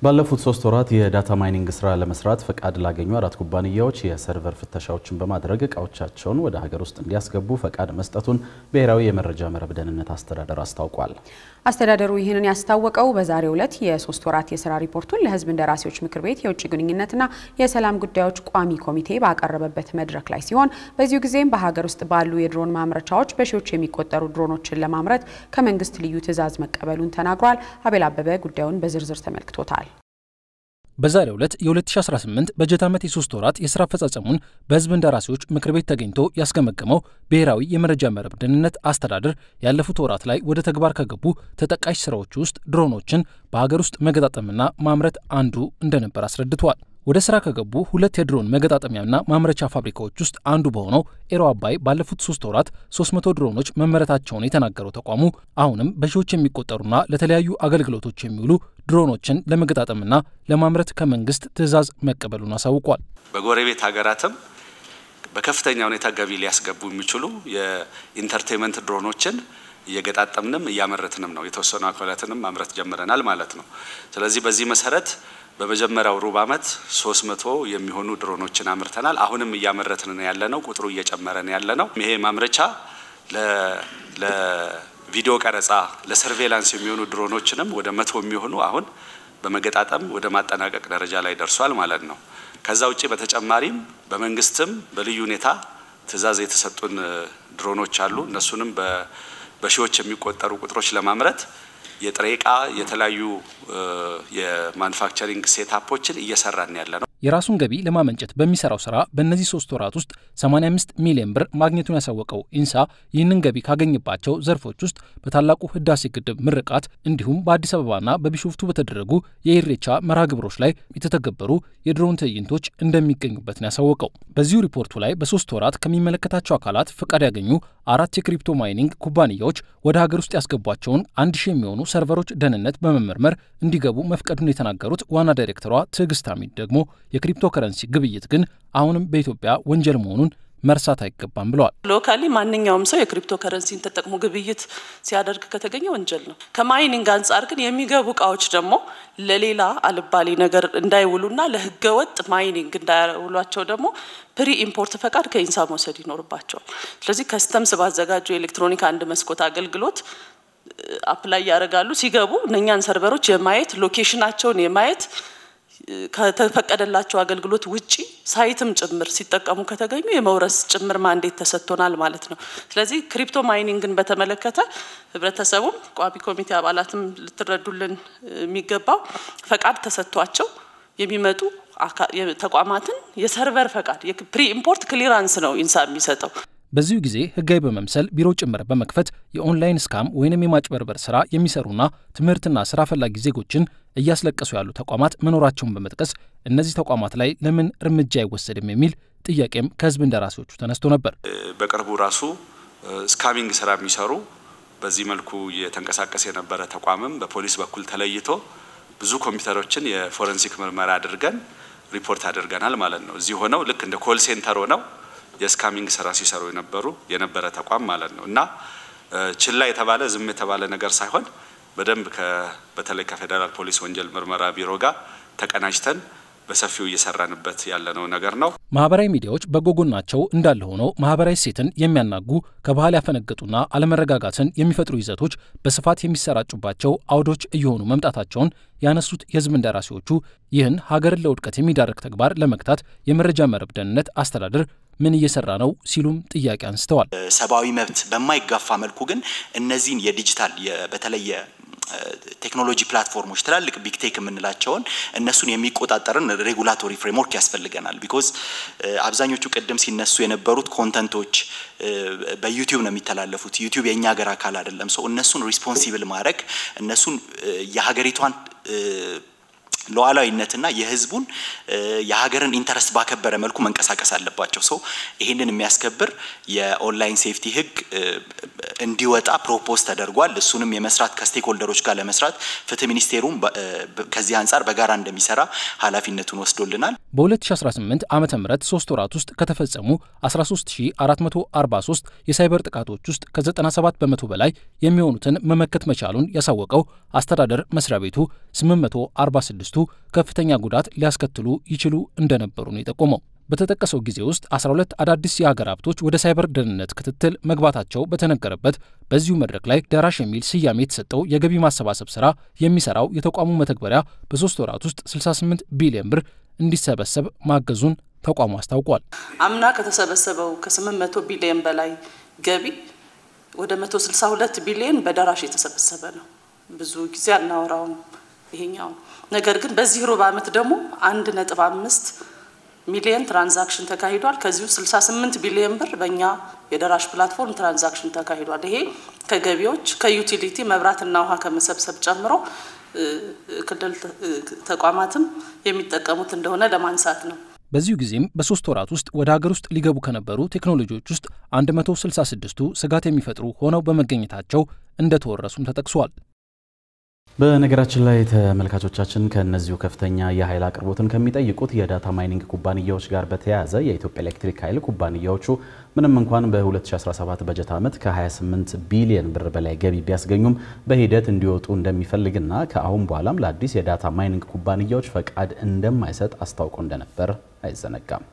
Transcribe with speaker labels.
Speaker 1: ባለፉት 3 ወራት የዳታ ማይኒንግ ስራ ለመስራት ፈቃድ ላገኙ 4 ኩባንያዎች የሰርቨር ፍተሻዎችን በማድረግ እቃዎቻቸውን ወደ ሀገር ውስጥ እንዲያስገቡ ፈቃድ መስጠቱን ብሔራዊ የመረጃ መረብ ደህንነት አስተዳደር አስታውቋል።
Speaker 2: አስተዳደሩ ይህንን ያስታወቀው በዛሬው ዕለት የ3 ወራት የስራ ሪፖርቱን ለሕዝብ እንደራሴዎች ምክር ቤት የውጭ ግንኙነትና የሰላም ጉዳዮች ቋሚ ኮሚቴ ባቀረበበት መድረክ ላይ ሲሆን በዚሁ ጊዜም በሀገር ውስጥ ባሉ የድሮን ማምረቻዎች በሺዎች የሚቆጠሩ ድሮኖችን ለማምረት ከመንግስት ልዩ ትዕዛዝ መቀበሉን ተናግሯል። አቤል አበበ ጉዳዩን በዝርዝር ተመልክቶታል።
Speaker 3: በዛሬው ዕለት የ2018 በጀት ዓመት የ3 ወራት የሥራ አፈጻጸሙን በሕዝብ እንደራሴዎች ምክር ቤት ተገኝቶ ያስገመገመው ብሔራዊ የመረጃ መረብ ደህንነት አስተዳደር ያለፉት ወራት ላይ ወደ ተግባር ከገቡ ተጠቃሽ ስራዎች ውስጥ ድሮኖችን በሀገር ውስጥ መገጣጠምና ማምረት አንዱ እንደነበር አስረድቷል። ወደ ስራ ከገቡ 2 የድሮን መገጣጠሚያና ማምረቻ ፋብሪካዎች ውስጥ አንዱ በሆነው ኤሮ አባይ ባለፉት 3 ወራት 300 ድሮኖች መመረታቸውን የተናገረው ተቋሙ አሁንም በሺዎች የሚቆጠሩና ለተለያዩ አገልግሎቶች የሚውሉ ድሮኖችን ለመገጣጠምና ለማምረት ከመንግስት ትዕዛዝ መቀበሉን አሳውቋል።
Speaker 4: በጎረቤት ሀገራትም በከፍተኛ ሁኔታ ገቢ ሊያስገቡ የሚችሉ የኢንተርቴይንመንት ድሮኖችን እየገጣጠምንም እያመረትንም ነው። የተወሰኑ አካላትንም ማምረት ጀምረናል ማለት ነው። ስለዚህ በዚህ መሰረት በመጀመሪያው ሩብ ዓመት 300 የሚሆኑ ድሮኖችን አምርተናል። አሁንም እያመረትን ነው ያለነው፣ ቁጥሩ እየጨመረ ነው ያለነው። ይሄ ማምረቻ ለቪዲዮ ቀረጻ ለሰርቬላንስ የሚሆኑ ድሮኖችንም ወደ 100 የሚሆኑ አሁን በመገጣጠም ወደ ማጠናቀቅ ደረጃ ላይ ደርሷል ማለት ነው። ከዛ ውጪ በተጨማሪም በመንግስትም በልዩ ሁኔታ ትዕዛዝ የተሰጡን ድሮኖች አሉ። እነሱንም በሺዎች የሚቆጠሩ ቁጥሮች ለማምረት የጥሬ ዕቃ የተለያዩ የማኑፋክቸሪንግ ሴታፖችን እየሰራን ያለነው።
Speaker 3: የራሱን ገቢ ለማመንጨት በሚሰራው ስራ በእነዚህ 3 ወራት ውስጥ 85 ሚሊዮን ብር ማግኘቱን ያሳወቀው ኢንሳ ይህንን ገቢ ካገኘባቸው ዘርፎች ውስጥ በታላቁ ህዳሴ ግድብ ምርቃት እንዲሁም በአዲስ አበባና በቢሾፍቱ በተደረጉ የኢሬቻ መርሃ ግብሮች ላይ የተተገበሩ የድሮን ትዕይንቶች እንደሚገኙበት ነው ያሳወቀው። በዚሁ ሪፖርቱ ላይ በ3 ወራት ከሚመለከታቸው አካላት ፈቃድ ያገኙ 4 የክሪፕቶ ማይኒንግ ኩባንያዎች ወደ ሀገር ውስጥ ያስገቧቸውን 1000 የሚሆኑ ሰርቨሮች ደህንነት በመመርመር እንዲገቡ መፍቀዱን የተናገሩት ዋና ዳይሬክተሯ ትዕግስት አሚድ ደግሞ የክሪፕቶ ከረንሲ ግብይት ግን አሁንም በኢትዮጵያ ወንጀል መሆኑን መርሳት አይገባም ብለዋል።
Speaker 5: ሎካሊ ማንኛውም ሰው የክሪፕቶ ከረንሲን ተጠቅሞ ግብይት ሲያደርግ ከተገኘ ወንጀል ነው። ከማይኒንግ አንጻር ግን የሚገቡ እቃዎች ደግሞ ለሌላ አልባሌ ነገር እንዳይውሉና ለህገወጥ ማይኒንግ እንዳይውሏቸው ደግሞ ፕሪ ኢምፖርት ፈቃድ ከኢንሳ መውሰድ ይኖርባቸዋል። ስለዚህ ከስተምስ ባዘጋጁ የኤሌክትሮኒክ አንድ መስኮት አገልግሎት አፕላይ ያደርጋሉ። ሲገቡ እነኛን ሰርቨሮች የማየት ሎኬሽናቸውን የማየት ከተፈቀደላቸው አገልግሎት ውጪ ሳይትም ጭምር ሲጠቀሙ ከተገኙ የመውረስ ጭምር ማንዴት ተሰጥቶናል ማለት ነው። ስለዚህ ክሪፕቶ ማይኒንግን በተመለከተ ህብረተሰቡም ቋሚ ኮሚቴ አባላትም ልትረዱልን የሚገባው ፈቃድ ተሰጥቷቸው የሚመጡ ተቋማትን የሰርቨር ፈቃድ የፕሪ ኢምፖርት ክሊራንስ ነው ኢንሳ የሚሰጠው።
Speaker 3: በዚሁ ጊዜ ህጋዊ በመምሰል ቢሮ ጭምር በመክፈት የኦንላይን ስካም ወይንም የማጭበርበር ስራ የሚሰሩና ትምህርትና ስራ ፈላጊ ዜጎችን እያስለቀሱ ያሉ ተቋማት መኖራቸውን በመጥቀስ እነዚህ ተቋማት ላይ ለምን እርምጃ አይወሰድም የሚል ጥያቄም ከህዝብ እንደራሴዎቹ ተነስቶ ነበር።
Speaker 4: በቅርቡ ራሱ ስካሚንግ ስራ የሚሰሩ በዚህ መልኩ የተንቀሳቀሰ የነበረ ተቋምም በፖሊስ በኩል ተለይቶ ብዙ ኮምፒውተሮችን የፎረንሲክ ምርመራ አድርገን ሪፖርት አድርገናል ማለት ነው። እዚህ ሆነው ልክ እንደ ኮል ሴንተር ሆነው የስካሚንግ ስራ ሲሰሩ የነበረ ተቋም ማለት ነው። እና ችላ የተባለ ዝም የተባለ ነገር ሳይሆን በደንብ በተለይ ከፌደራል ፖሊስ ወንጀል ምርመራ ቢሮ ጋር ተቀናጅተን በሰፊው እየሰራንበት ያለነው ነገር ነው።
Speaker 3: ማህበራዊ ሚዲያዎች በጎጎናቸው እንዳለ ሆነው ማህበራዊ ሴትን የሚያናጉ ከባህል ያፈነገጡና አለመረጋጋትን የሚፈጥሩ ይዘቶች በስፋት የሚሰራጩባቸው አውዶች እየሆኑ መምጣታቸውን ያነሱት የህዝብ እንደራሴዎቹ ይህን ሀገርን ለውድቀት የሚዳርግ ተግባር ለመግታት የመረጃ መረብ ደህንነት አስተዳደር ምን እየሰራ ነው ሲሉም ጥያቄ አንስተዋል።
Speaker 6: ሰብአዊ መብት በማይጋፋ መልኩ ግን እነዚህን የዲጂታል በተለየ ቴክኖሎጂ ፕላትፎርሞች ትላልቅ ቢግ ቴክ የምንላቸውን እነሱን የሚቆጣጠርን ሬጉላቶሪ ፍሬምወርክ ያስፈልገናል። ቢኮዝ አብዛኞቹ ቀደም ሲነሱ የነበሩት ኮንተንቶች በዩቲዩብ ነው የሚተላለፉት። ዩቲዩብ የኛ ሀገር አካል አይደለም። ሰው እነሱን ሪስፖንሲብል ማድረግ እነሱን የሀገሪቷን ሉዓላዊነትና የህዝቡን የሀገርን ኢንተረስት ባከበረ መልኩ መንቀሳቀስ አለባቸው። ሰው ይሄንን የሚያስከብር የኦንላይን ሴፍቲ ህግ እንዲወጣ ፕሮፖዝ ተደርጓል። እሱንም የመስራት ከስቴክሆልደሮች ጋር ለመስራት ፍትህ ሚኒስቴሩም ከዚህ አንፃር በጋራ እንደሚሰራ ኃላፊነቱን ወስዶልናል።
Speaker 3: በ2018 ዓመተ ምህረት 3 ወራት ውስጥ ከተፈጸሙ 13443 የሳይበር ጥቃቶች ውስጥ ከ97 በመቶ በላይ የሚሆኑትን መመከት መቻሉን ያሳወቀው አስተዳደር መስሪያ ቤቱ 846 በወቅቱ ከፍተኛ ጉዳት ሊያስከትሉ ይችሉ እንደነበሩ ነው የጠቆመው። በተጠቀሰው ጊዜ ውስጥ 12 አዳዲስ የሀገር ሀብቶች ወደ ሳይበር ደህንነት ክትትል መግባታቸው በተነገረበት በዚሁ መድረክ ላይ ደራሽ የሚል ስያሜ የተሰጠው የገቢ ማሰባሰብ ስራ የሚሰራው የተቋሙ መተግበሪያ በ3 ወራት ውስጥ 68 ቢሊዮን ብር እንዲሰበሰብ ማገዙን ተቋሙ አስታውቋል።
Speaker 5: አምና ከተሰበሰበው ከ800 ቢሊዮን በላይ ገቢ ወደ 162 ቢሊዮን በደራሽ የተሰበሰበ ነው። ብዙ ጊዜ አናወራውም ይሄኛው ነገር ግን በዚህ ሩብ ዓመት ደግሞ 1.5 ሚሊዮን ትራንዛክሽን ተካሂዷል። ከዚሁ 68 ቢሊዮን ብር በእኛ የደራሽ ፕላትፎርም ትራንዛክሽን ተካሂዷል። ይሄ ከገቢዎች ከዩቲሊቲ መብራትና ውሃ ከመሰብሰብ ጨምሮ ክልል ተቋማትም የሚጠቀሙት እንደሆነ ለማንሳት ነው።
Speaker 3: በዚሁ ጊዜም በ3 ወራት ውስጥ ወደ ሀገር ውስጥ ሊገቡ ከነበሩ ቴክኖሎጂዎች ውስጥ 166ቱ ስጋት የሚፈጥሩ ሆነው በመገኘታቸው እንደተወረሱም ተጠቅሷል።
Speaker 1: በነገራችን ላይ ተመልካቾቻችን ከነዚሁ ከፍተኛ የኃይል አቅርቦትን ከሚጠይቁት የዳታ ማይኒንግ ኩባንያዎች ጋር በተያያዘ የኢትዮጵያ ኤሌክትሪክ ኃይል ኩባንያዎቹ ምንም እንኳን በ2017 በጀት ዓመት ከ28 ቢሊዮን ብር በላይ ገቢ ቢያስገኙም በሂደት እንዲወጡ እንደሚፈልግና ከአሁን በኋላም ለአዲስ የዳታ ማይኒንግ ኩባንያዎች ፈቃድ እንደማይሰጥ አስታውቆ እንደነበር አይዘነጋም።